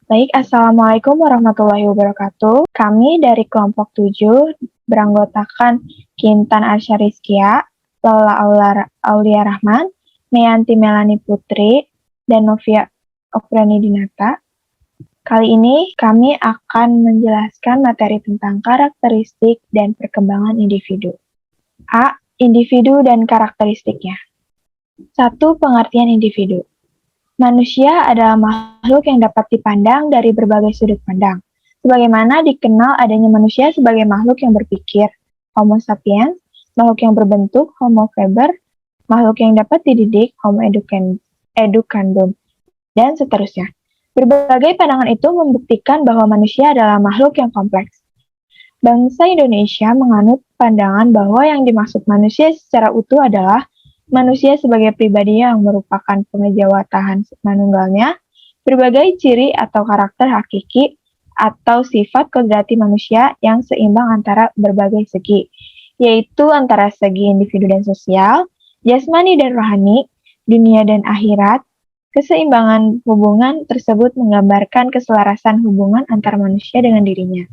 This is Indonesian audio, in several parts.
Baik, Assalamualaikum warahmatullahi wabarakatuh. Kami dari kelompok 7 beranggotakan Kintan Arsyarizkia, Lola Aulia Rahman, Meyanti Melani Putri, dan Novia Oprani Dinata. Kali ini kami akan menjelaskan materi tentang karakteristik dan perkembangan individu. A. Individu dan karakteristiknya. 1. Pengertian individu. Manusia adalah makhluk yang dapat dipandang dari berbagai sudut pandang. Sebagaimana dikenal adanya manusia sebagai makhluk yang berpikir, Homo sapiens, makhluk yang berbentuk, Homo faber, makhluk yang dapat dididik, Homo educandum, dan seterusnya. Berbagai pandangan itu membuktikan bahwa manusia adalah makhluk yang kompleks. Bangsa Indonesia menganut pandangan bahwa yang dimaksud manusia secara utuh adalah manusia sebagai pribadi yang merupakan pengejawatahan manunggalnya, berbagai ciri atau karakter hakiki atau sifat kodrati manusia yang seimbang antara berbagai segi, yaitu antara segi individu dan sosial, jasmani dan rohani, dunia dan akhirat. Keseimbangan hubungan tersebut menggambarkan keselarasan hubungan antara manusia dengan dirinya,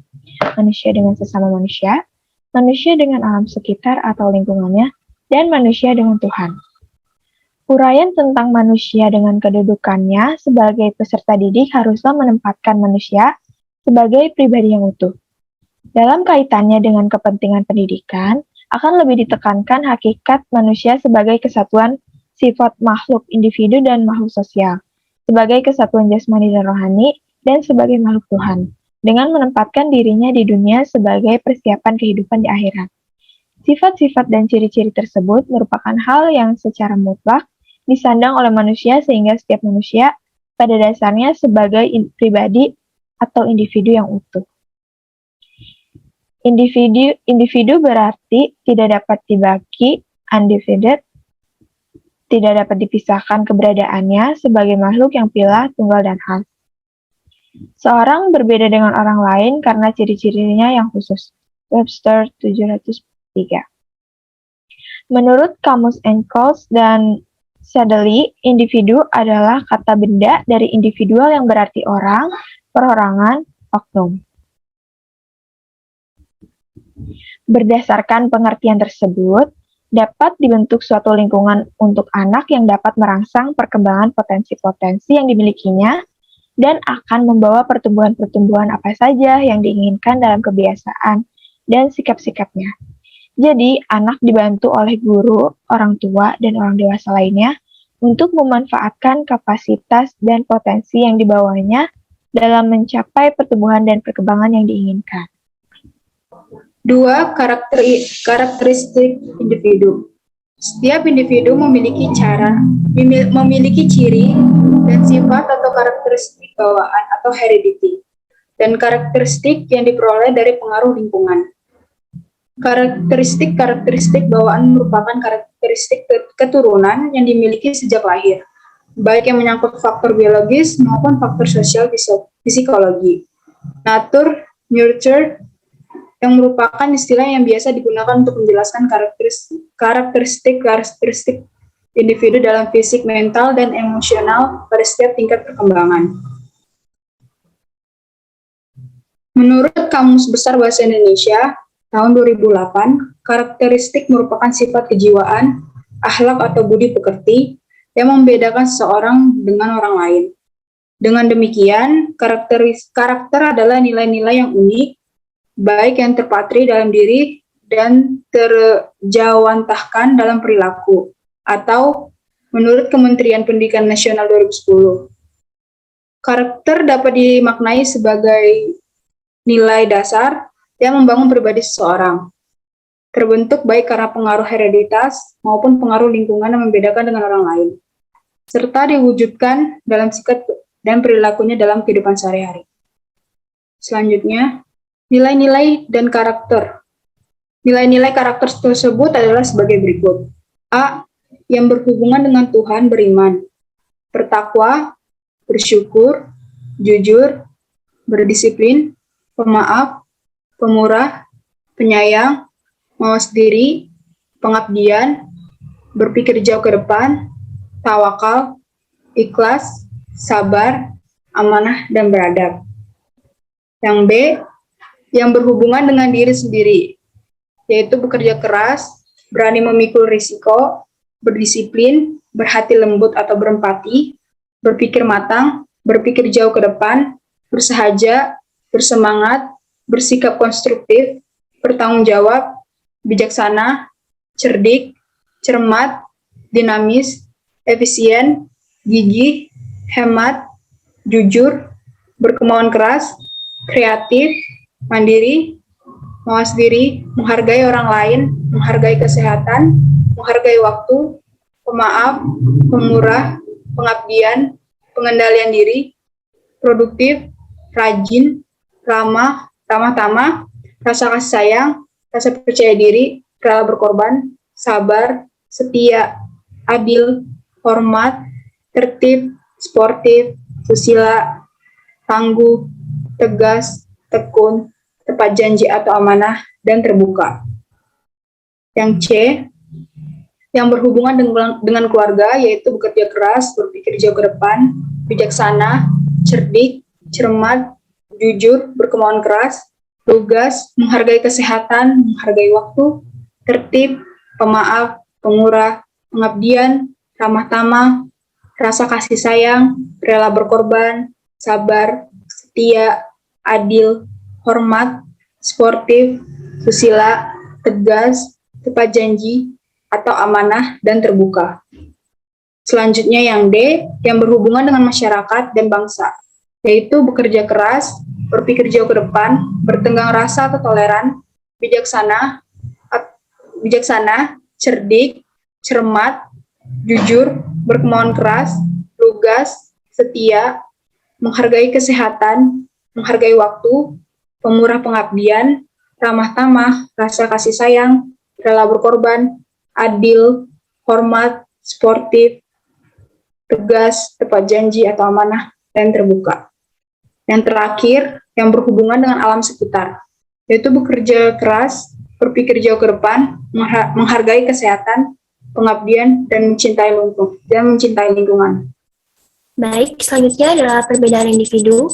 manusia dengan sesama manusia, manusia dengan alam sekitar atau lingkungannya, dan manusia dengan Tuhan. Uraian tentang manusia dengan kedudukannya sebagai peserta didik haruslah menempatkan manusia sebagai pribadi yang utuh. Dalam kaitannya dengan kepentingan pendidikan, akan lebih ditekankan hakikat manusia sebagai kesatuan sifat makhluk individu dan makhluk sosial, sebagai kesatuan jasmani dan rohani, dan sebagai makhluk Tuhan, dengan menempatkan dirinya di dunia sebagai persiapan kehidupan di akhirat. Sifat-sifat dan ciri-ciri tersebut merupakan hal yang secara mutlak disandang oleh manusia sehingga setiap manusia pada dasarnya sebagai pribadi atau individu yang utuh. Individu berarti tidak dapat dibagi, undivided, tidak dapat dipisahkan keberadaannya sebagai makhluk yang pilah, tunggal, dan khas. Seorang berbeda dengan orang lain karena ciri-cirinya yang khusus. Webster 703. Menurut Kamus Encausse dan Saddeley, individu adalah kata benda dari individual yang berarti orang, perorangan, oknum. Berdasarkan pengertian tersebut, dapat dibentuk suatu lingkungan untuk anak yang dapat merangsang perkembangan potensi-potensi yang dimilikinya dan akan membawa pertumbuhan-pertumbuhan apa saja yang diinginkan dalam kebiasaan dan sikap-sikapnya. Jadi, anak dibantu oleh guru, orang tua, dan orang dewasa lainnya untuk memanfaatkan kapasitas dan potensi yang dibawanya dalam mencapai pertumbuhan dan perkembangan yang diinginkan. 2. Karakteristik individu. Setiap individu memiliki ciri dan sifat atau karakteristik bawaan atau heredity, dan karakteristik yang diperoleh dari pengaruh lingkungan. Karakteristik bawaan merupakan karakteristik keturunan yang dimiliki sejak lahir, baik yang menyangkut faktor biologis maupun faktor sosial psikologi. Nature, nurture, yang merupakan istilah yang biasa digunakan untuk menjelaskan karakteristik individu dalam fisik, mental, dan emosional pada setiap tingkat perkembangan. Menurut Kamus Besar Bahasa Indonesia tahun 2008, karakteristik merupakan sifat kejiwaan, akhlak atau budi pekerti yang membedakan seseorang dengan orang lain. Dengan demikian, karakter adalah nilai-nilai yang unik, baik yang terpatri dalam diri dan terjawantahkan dalam perilaku, atau menurut Kementerian Pendidikan Nasional 2010. Karakter dapat dimaknai sebagai nilai dasar yang membangun pribadi seseorang, terbentuk baik karena pengaruh hereditas maupun pengaruh lingkungan yang membedakan dengan orang lain, serta diwujudkan dalam sikap dan perilakunya dalam kehidupan sehari-hari. Selanjutnya, nilai-nilai dan karakter. Nilai-nilai karakter tersebut adalah sebagai berikut. A. Yang berhubungan dengan Tuhan beriman, bertakwa, bersyukur, jujur, berdisiplin, pemaaf, pemurah, penyayang, mawas diri, pengabdian, berpikir jauh ke depan, tawakal, ikhlas, sabar, amanah, dan beradab. Yang B, yang berhubungan dengan diri sendiri, yaitu bekerja keras, berani memikul risiko, berdisiplin, berhati lembut atau berempati, berpikir matang, berpikir jauh ke depan, bersahaja, bersemangat, bersikap konstruktif, bertanggung jawab, bijaksana, cerdik, cermat, dinamis, efisien, gigih, hemat, jujur, berkemauan keras, kreatif, mandiri, mawas diri, menghargai orang lain, menghargai kesehatan, menghargai waktu, pemaaf, pemurah, pengabdian, pengendalian diri, produktif, rajin, ramah, ramah tamah, rasa kasih sayang, rasa percaya diri, rela berkorban, sabar, setia, adil, hormat, tertib, sportif, susila, tangguh, tegas, tekun, tepat janji atau amanah, dan terbuka. Yang C, yang berhubungan dengan keluarga, yaitu bekerja keras, berpikir jauh ke depan, bijaksana, cerdik, cermat, jujur, berkemauan keras, lugas, menghargai kesehatan, menghargai waktu, tertib, pemaaf, pemurah, pengabdian, ramah tamah, rasa kasih sayang, rela berkorban, sabar, setia, adil, hormat, sportif, susila, tegas, tepat janji, atau amanah, dan terbuka. Selanjutnya yang D, yang berhubungan dengan masyarakat dan bangsa, yaitu bekerja keras, berpikir jauh ke depan, bertenggang rasa atau toleran, bijaksana, cerdik, cermat, jujur, berkemauan keras, lugas, setia, menghargai kesehatan, menghargai waktu, pemurah pengabdian, ramah tamah, rasa kasih sayang, rela berkorban, adil, hormat, sportif, tegas, tepat janji atau amanah, dan terbuka. Yang terakhir, yang berhubungan dengan alam sekitar, yaitu bekerja keras, berpikir jauh ke depan, menghargai kesehatan, pengabdian, dan mencintai lingkungan. Baik, selanjutnya adalah perbedaan individu.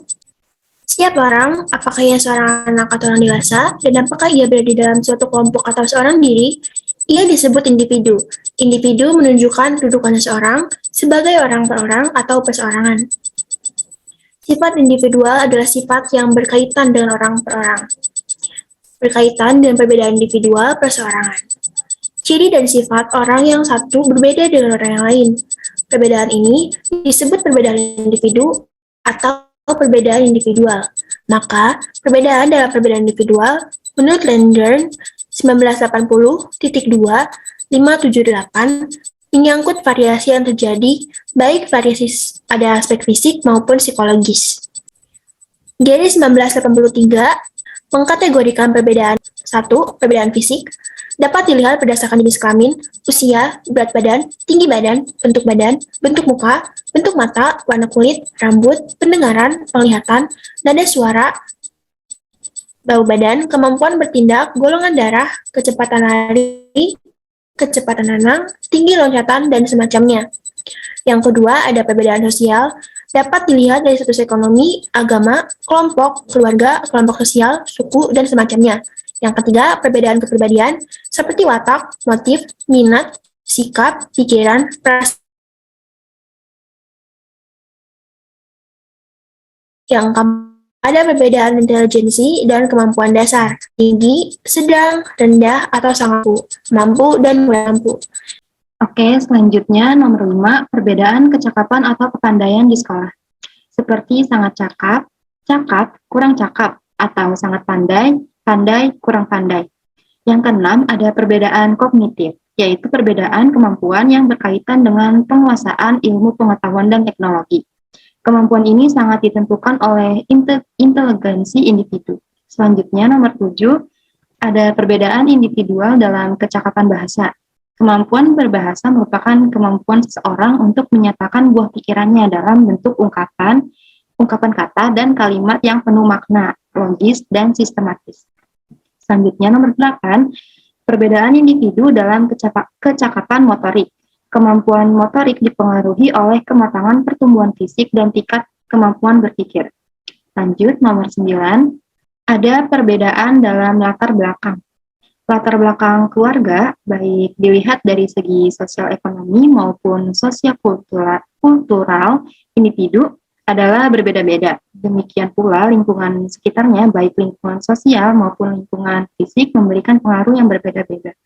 Setiap orang, apakah ia seorang anak atau orang dewasa, dan apakah ia berada di dalam suatu kelompok atau seorang diri, ia disebut individu. Individu menunjukkan kedudukan seseorang sebagai orang per orang atau perseorangan. Sifat individual adalah sifat yang berkaitan dengan orang per orang, berkaitan dengan perbedaan individual perseorangan. Ciri dan sifat orang yang satu berbeda dengan orang yang lain. Perbedaan ini disebut perbedaan individu atau perbedaan individual. Maka, perbedaan dalam perbedaan individual menurut Landern 1980.2.578 menyangkut variasi yang terjadi, baik variasi pada aspek fisik maupun psikologis. Gary 1983 mengkategorikan perbedaan 1. Perbedaan fisik dapat dilihat berdasarkan jenis kelamin, usia, berat badan, tinggi badan, bentuk muka, bentuk mata, warna kulit, rambut, pendengaran, penglihatan, nada suara, bau badan, kemampuan bertindak, golongan darah, kecepatan lari, kecepatan renang, tinggi loncatan, dan semacamnya. Yang kedua, ada perbedaan sosial, dapat dilihat dari status ekonomi, agama, kelompok, keluarga, kelompok sosial, suku, dan semacamnya. Yang ketiga, perbedaan kepribadian, seperti watak, motif, minat, sikap, pikiran, perasaan. Yang keempat, ada perbedaan intelijensi dan kemampuan dasar, tinggi, sedang, rendah, atau sangat mampu, dan mampu. Oke, selanjutnya nomor 5, perbedaan kecakapan atau kepandaian di sekolah. Seperti sangat cakap, cakap, kurang cakap, atau sangat pandai, pandai, kurang pandai. Yang keenam, ada perbedaan kognitif, yaitu perbedaan kemampuan yang berkaitan dengan penguasaan ilmu pengetahuan dan teknologi. Kemampuan ini sangat ditentukan oleh inteligensi individu. Selanjutnya, nomor 7, ada perbedaan individual dalam kecakapan bahasa. Kemampuan berbahasa merupakan kemampuan seseorang untuk menyatakan buah pikirannya dalam bentuk ungkapan kata dan kalimat yang penuh makna, logis, dan sistematis. Selanjutnya, nomor 8, perbedaan individu dalam kecakapan motorik. Kemampuan motorik dipengaruhi oleh kematangan pertumbuhan fisik dan kemampuan berpikir. Lanjut, nomor 9, ada perbedaan dalam latar belakang. Latar belakang keluarga, baik dilihat dari segi sosial ekonomi maupun sosial kultural individu, adalah berbeda-beda. Demikian pula lingkungan sekitarnya, baik lingkungan sosial maupun lingkungan fisik, memberikan pengaruh yang berbeda-beda.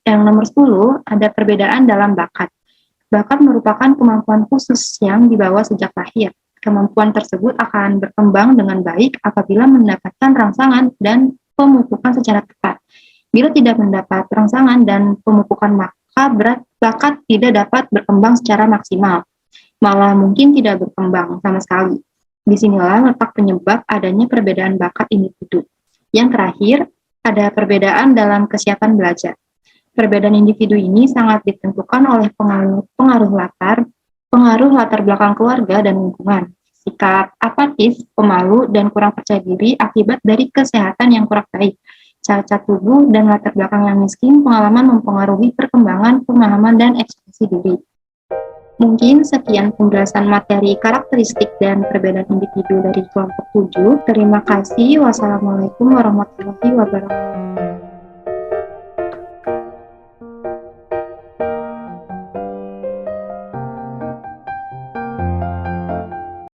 Yang nomor 10, ada perbedaan dalam bakat. Bakat merupakan kemampuan khusus yang dibawa sejak lahir. Kemampuan tersebut akan berkembang dengan baik apabila mendapatkan rangsangan dan pemupukan secara tepat. Bila tidak mendapat rangsangan dan pemupukan, maka bakat tidak dapat berkembang secara maksimal, malah mungkin tidak berkembang sama sekali. Disinilah letak penyebab adanya perbedaan bakat individu. Yang terakhir, ada perbedaan dalam kesiapan belajar. Perbedaan individu ini sangat ditentukan oleh pengaruh latar belakang keluarga dan lingkungan. Sikap apatis, pemalu, dan kurang percaya diri akibat dari kesehatan yang kurang baik, cacat tubuh, dan latar belakang yang miskin, pengalaman mempengaruhi perkembangan, pemahaman, dan ekspresi diri. Mungkin sekian penjelasan materi karakteristik dan perbedaan individu dari kelompok 7. Terima kasih. Wassalamualaikum warahmatullahi wabarakatuh.